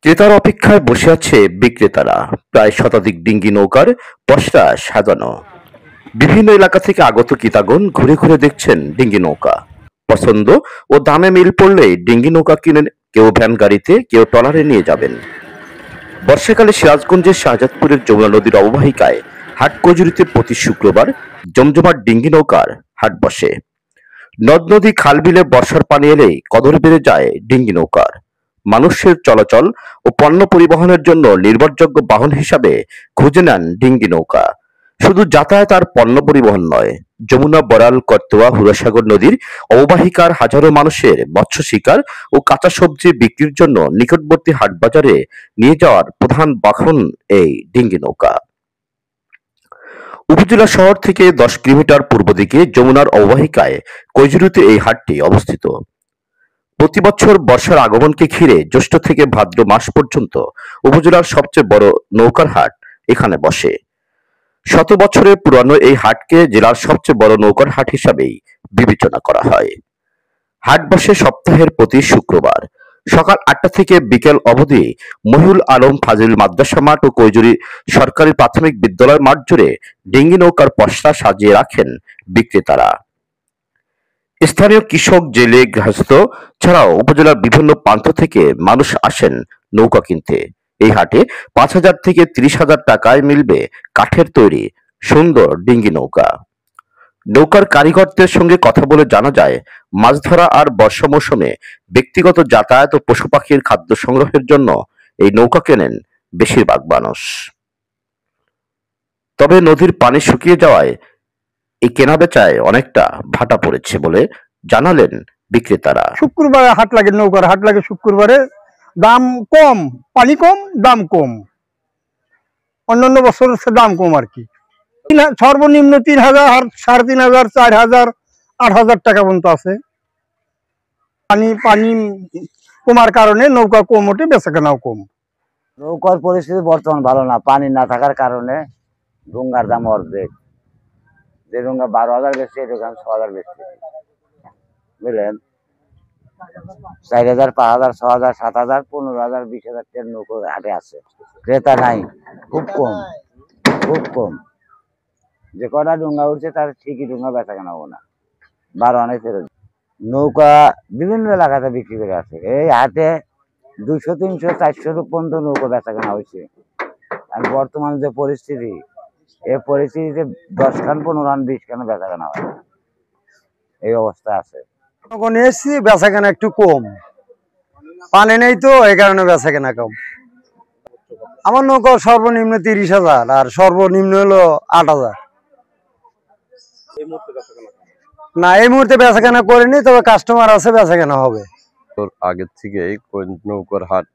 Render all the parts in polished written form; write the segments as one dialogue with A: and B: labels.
A: ক্রেতার অপেক্ষায় বসে আছে বিক্রেতারা। প্রায় শতাধিক ডিঙ্গি নৌকার পসরা সাজানো। বিভিন্ন এলাকা থেকে আগত ক্রেতাগণ ঘুরে ঘুরে দেখছেন ডিঙ্গি নৌকা। পছন্দ ও দামে মিল পড়লে ডিঙ্গি নৌকা কিনে কেউ ভ্যান গাড়িতে, কেউ ট্রলারে নিয়ে যাবেন। বর্ষাকালে সিরাজগঞ্জের শাহজাদপুরের যমুনা নদীর অববাহিকায় হাট কজুরিতে প্রতি শুক্রবার জমজমাট ডিঙ্গি নৌকার হাট বসে। নদ নদী খাল বিলে বর্ষার পানি এলেই কদর বেড়ে যায় ডিঙ্গি নৌকার। মানুষের চলাচল ও পণ্য পরিবহনের জন্য নির্ভরযোগ্য বাহন হিসাবে খুঁজে নেন ডিঙ্গি নৌকা। শুধু যাতায়াত আর পণ্য পরিবহন নয়, যমুনা, বড়াল, করতোয়া, হুরাসাগর নদীর অববাহিকার হাজারো মানুষের মৎস্য শিকার ও কাঁচা সবজি বিক্রির জন্য নিকটবর্তী হাট বাজারে নিয়ে যাওয়ার প্রধান বাহন এই ডিঙ্গি নৌকা। উপজেলা শহর থেকে 10 কিলোমিটার পূর্ব দিকে যমুনার অববাহিকায় কৈজুরিতে এই হাটটি অবস্থিত। প্রতি বছর বর্ষার আগমনকে ঘিরে জ্যৈষ্ঠ থেকে ভাদ্র মাস পর্যন্ত উপজেলার সবচেয়ে বড় নৌকার হাট এখানে বসে। শত বছরের পুরানো এই হাটকে জেলার সবচেয়ে বড় নৌকার হাট হিসাবেই বিবেচনা করা হয়। হাট বসে সপ্তাহের প্রতি শুক্রবার সকাল 8টা থেকে বিকেল অবধি। মহিউল আলম ফাজিল মাদ্রাসা মাঠ ও কৈজুরি সরকারি প্রাথমিক বিদ্যালয় মাঠ জুড়ে ডিঙ্গি নৌকার পসরা সাজিয়ে রাখেন বিক্রেতারা। স্থানীয় কৃষক, জেলে, গৃহস্থ ছাড়াও উপজেলার বিভিন্ন প্রান্ত থেকে মানুষ আসেন নৌকা কিনতে। এই হাটে 5,000 থেকে 30,000 টাকায় মিলবে কাঠের তৈরি সুন্দর ডিঙ্গি নৌকা। নৌকার কারিগরদের সঙ্গে কথা বলে জানা যায়, মাছ ধরা আর বর্ষা মৌসুমে ব্যক্তিগত যাতায়াত ও পশু পাখির খাদ্য সংগ্রহের জন্য এই নৌকা কেনেন বেশিরভাগ মানুষ। তবে নদীর পানি শুকিয়ে যাওয়ায় এই কেনাবেচায় অনেকটা ভাটা পড়েছে বলে জানালেন বিক্রেতারা।
B: শুক্রবারে হাট লাগে, নৌকার হাট লাগে শুক্রবারে। দাম কম, পানি কম, দাম কম। অন্যান্য বছর দাম কম আর কি। সর্বনিম্ন 3,000, 3,500, 4,000, 8,000 টাকা পর্যন্ত আছে। পানি কমার কারণে নৌকা কম ওঠে, বেচা কেনাও কম।
C: নৌকার পরিস্থিতি বর্তমান ভালো না, পানি না থাকার কারণে ডুঙ্গার দাম অর্ধেক। যে ডুঙ্গা 12,000 বেশি, এটা 6,000 বেশি, বুঝলেন। 4,000, 5,000, 6,000, 7,000, 15,000, 20,000 টাকার নৌকো হাটে আছে। ক্রেতা নাই, খুব কম, খুব কম। যে কটা ডুঙ্গা উঠছে তার ঠিকই ডুঙ্গা বেচা কেনা হবো না, 12 আনাই ফেরত। নৌকা বিভিন্ন এলাকাতে বিক্রি করে আছে। এই হাটে 200, 300, 400 পর্যন্ত নৌকা বেচা কেনা হয়েছে। আর বর্তমান যে পরিস্থিতি, এই পরিস্থিতিতে 10 খান, 15 খান, 20 খান বেচা কেনা হয়, এই অবস্থা আছে।
B: তখন এসছি, বেচা কেনা একটু কম, পানি নেই তো এই কারণে বেচা কেনা কম। আমার নৌকা সর্বনিম্ন 30,000 আর সর্বনিম্ন হলো 8,000। না, এই মুহূর্তে বেচা কেনা করিনি, তবে কাস্টমার আছে, বেচা কেনা হবে।
D: আগের থেকে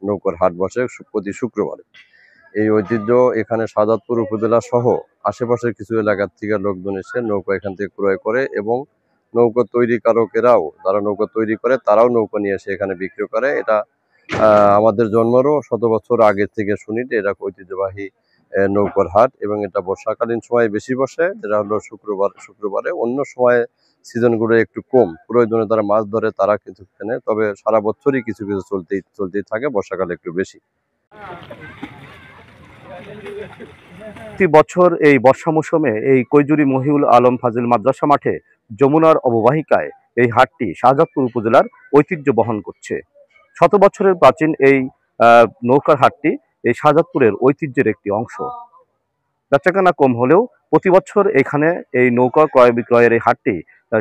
D: নৌকার হাট বসে প্রতি শুক্রবারে। এই ঐতিহ্য এখানে শাহজাদপুর উপজেলা সহ আশেপাশের কিছু এলাকার থেকে লোকজন এসে নৌকা এখান থেকে ক্রয় করে এবং নৌকা তৈরিকারকেরাও, যারা নৌকা তৈরি করে তারাও নৌকা নিয়ে এসে এখানে বিক্রি করে। এটা আমাদের জন্মেরও শত বছর আগের থেকে শুনি যে এটা ঐতিহ্যবাহী নৌকার হাট, এবং এটা বর্ষাকালীন সময় বেশি বসে, যেটা হলো শুক্রবারে। অন্য সময় সিজনগুলো একটু কম, প্রয়োজনে তারা মাছ ধরে, তারা কিছু কেনে, তবে সারা বছরই কিছু কিছু চলতেই থাকে, বর্ষাকালে একটু বেশি।
A: প্রতি বছর এই বর্ষা মৌসুমে এই কৈজুরি মহিউল আলম ফাজিল মাদ্রাসা মাঠে যমুনার অববাহিকায় এই হাটটি শাহজাদপুর উপজেলার ঐতিহ্য বহন করছে। শত বছরের প্রাচীন এই নৌকার হাটটি এই শাহজাদপুরের ঐতিহ্যের একটি অংশ। বেচাকেনা কম হলেও প্রতি বছর এখানে এই নৌকা ক্রয় বিক্রয়ের এই হাটটি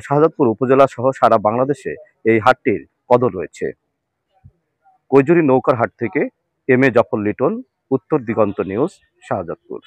A: শাহজাদপুর উপজেলা সহ সারা বাংলাদেশে এই হাটটির কদর রয়েছে। কৈজুরি নৌকার হাট থেকে এম এ জাফর লিটন, উত্তর দিগন্ত নিউজ, শাহজাদপুর।